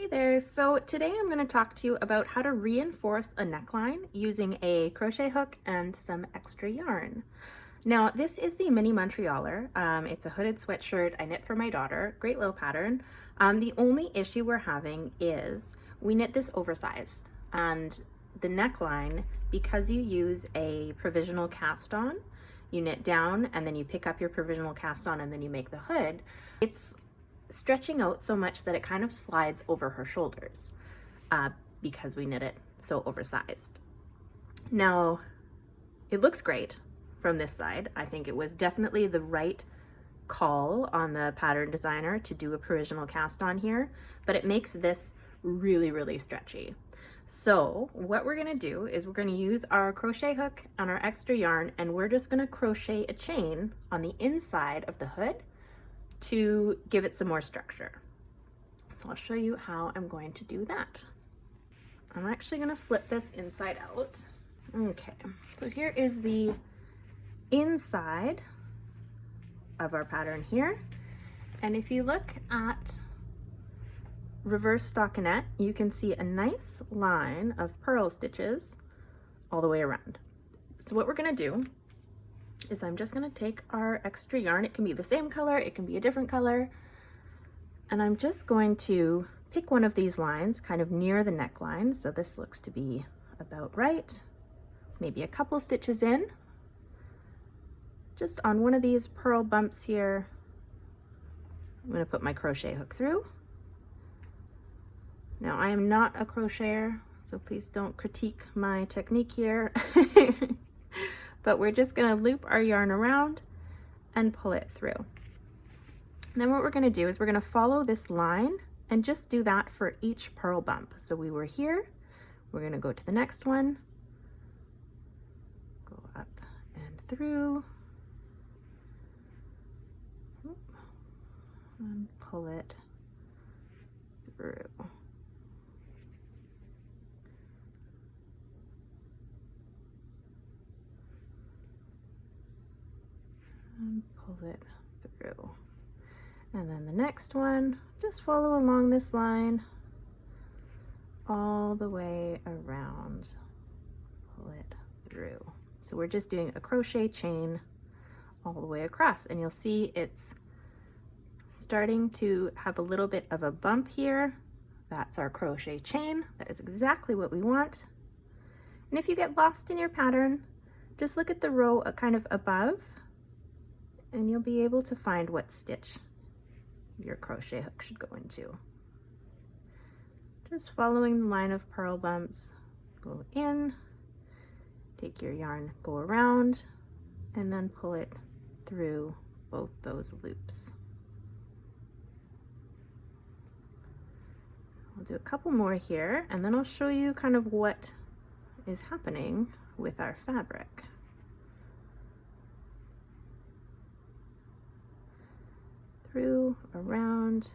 there, so today I'm going to talk to you about how to reinforce a neckline using a crochet hook and some extra yarn. Now this is the Mini Montrealer. It's a hooded sweatshirt I knit for my daughter, great little pattern. The only issue we're having is we knit this oversized, and the neckline, because you use a provisional cast on, you knit down and then you pick up your provisional cast on and then you make the hood, it's stretching out so much that it kind of slides over her shoulders because we knit it so oversized. Now, it looks great from this side. I think it was definitely the right call on the pattern designer to do a provisional cast on here, but it makes this really, really stretchy. So what we're gonna do is we're gonna use our crochet hook and our extra yarn, and we're just gonna crochet a chain on the inside of the hood to give it some more structure. So I'll show you how I'm going to do that. I'm actually going to flip this inside out. Okay, so here is the inside of our pattern here. And if you look at reverse stockinette, you can see a nice line of purl stitches all the way around. So what we're going to do is I'm just going to take our extra yarn. It can be the same color, it can be a different color, and I'm just going to pick one of these lines kind of near the neckline. So this looks to be about right, maybe a couple stitches in, just on one of these purl bumps here. I'm going to put my crochet hook through. Now I am not a crocheter, so please don't critique my technique here. But we're just going to loop our yarn around and pull it through. And then what we're going to do is we're going to follow this line and just do that for each purl bump. So we were here, we're going to go to the next one, go up and through, and pull it through. And pull it through. And then the next one, just follow along this line all the way around, pull it through. So we're just doing a crochet chain all the way across, and you'll see it's starting to have a little bit of a bump here. That's our crochet chain. That is exactly what we want. And if you get lost in your pattern, just look at the row kind of above, and you'll be able to find what stitch your crochet hook should go into. Just following the line of purl bumps, go in, take your yarn, go around, and then pull it through both those loops. I'll do a couple more here, and then I'll show you kind of what is happening with our fabric. Through, around,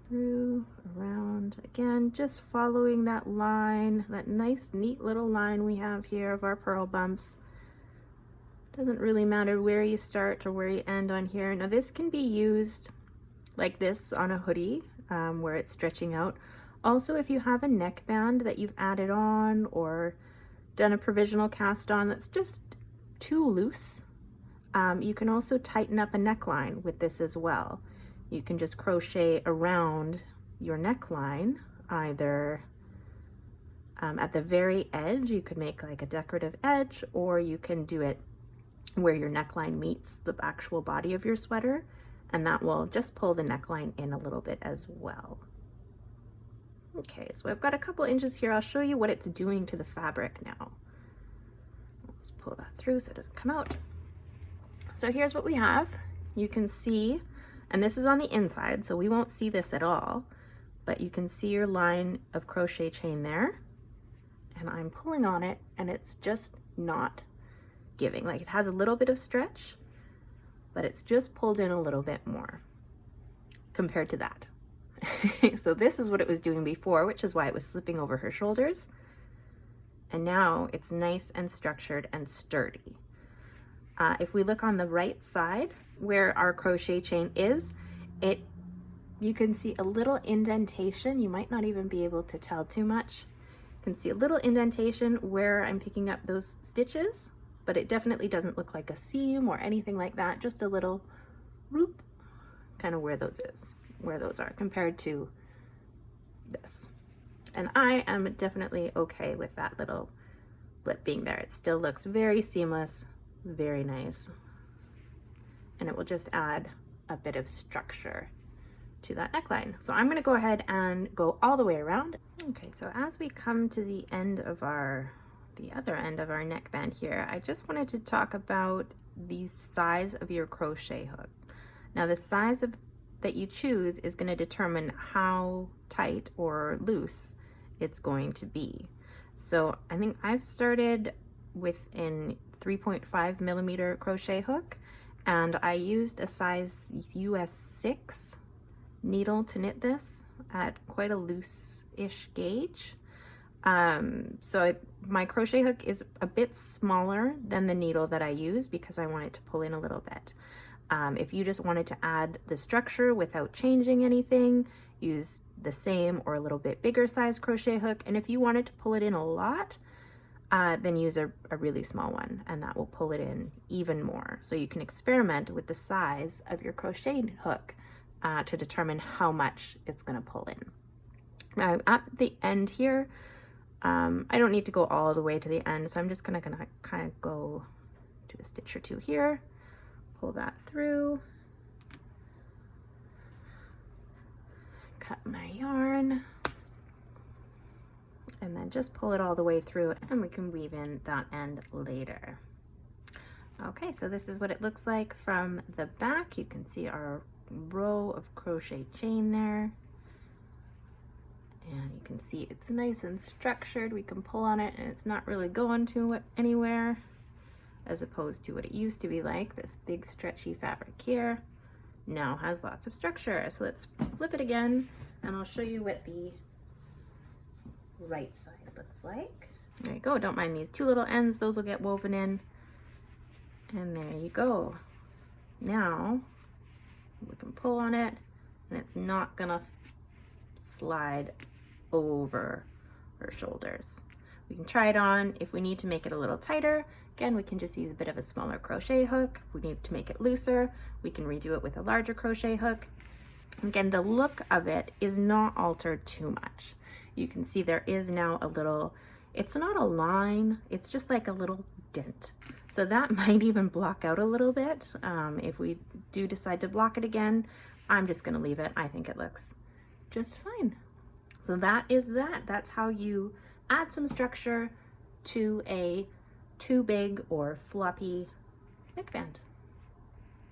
through, around, again, just following that line, that nice neat little line we have here of our purl bumps. Doesn't really matter where you start or where you end on here. Now this can be used like this on a hoodie where it's stretching out. Also, if you have a neckband that you've added on or done a provisional cast on that's just too loose, you can also tighten up a neckline with this as well. You can just crochet around your neckline, either at the very edge, you could make like a decorative edge, or you can do it where your neckline meets the actual body of your sweater, and that will just pull the neckline in a little bit as well. Okay, so I've got a couple inches here. I'll show you what it's doing to the fabric now. Let's pull that through so it doesn't come out. So here's what we have. You can see, and this is on the inside, so we won't see this at all, but you can see your line of crochet chain there, and I'm pulling on it, and it's just not giving. Like, it has a little bit of stretch, but it's just pulled in a little bit more compared to that. So this is what it was doing before, which is why it was slipping over her shoulders, and now it's nice and structured and sturdy. If we look on the right side where our crochet chain is, it you can see a little indentation. You might not even be able to tell too much. You can see a little indentation where I'm picking up those stitches, but it definitely doesn't look like a seam or anything like that. Just a little whoop, kind of where those are compared to this. And I am definitely okay with that little blip being there. It still looks very seamless, very nice. And it will just add a bit of structure to that neckline. So I'm gonna go ahead and go all the way around. Okay, so as we come to the end of the other end of our neckband here, I just wanted to talk about the size of your crochet hook. Now the size that you choose is going to determine how tight or loose it's going to be. So I think I've started with an 3.5 millimeter crochet hook, and I used a size US 6 needle to knit this at quite a loose-ish gauge. My crochet hook is a bit smaller than the needle that I use because I want it to pull in a little bit. If you just wanted to add the structure without changing anything, use the same or a little bit bigger size crochet hook. And if you wanted to pull it in a lot, then use a really small one, and that will pull it in even more. So you can experiment with the size of your crochet hook to determine how much it's going to pull in. Now at the end here, I don't need to go all the way to the end, so I'm just gonna kind of go to a stitch or two here, pull that through, cut my yarn, and then just pull it all the way through, and we can weave in that end later. Okay, so this is what it looks like from the back. You can see our row of crochet chain there. And you can see it's nice and structured. We can pull on it and it's not really going to anywhere, as opposed to what it used to be like. This big stretchy fabric here now has lots of structure. So let's flip it again and I'll show you what the right side looks like. There you go. Don't mind these two little ends. Those will get woven in. And there you go. Now we can pull on it and it's not gonna slide over her shoulders. We can try it on. If we need to make it a little tighter, again, we can just use a bit of a smaller crochet hook. If we need to make it looser, we can redo it with a larger crochet hook. Again, the look of it is not altered too much. You can see there is now a little, it's not a line, it's just like a little dent. So that might even block out a little bit. If we do decide to block it again, I'm just gonna leave it. I think it looks just fine. So that is that. That's how you add some structure to a too big or floppy neckband.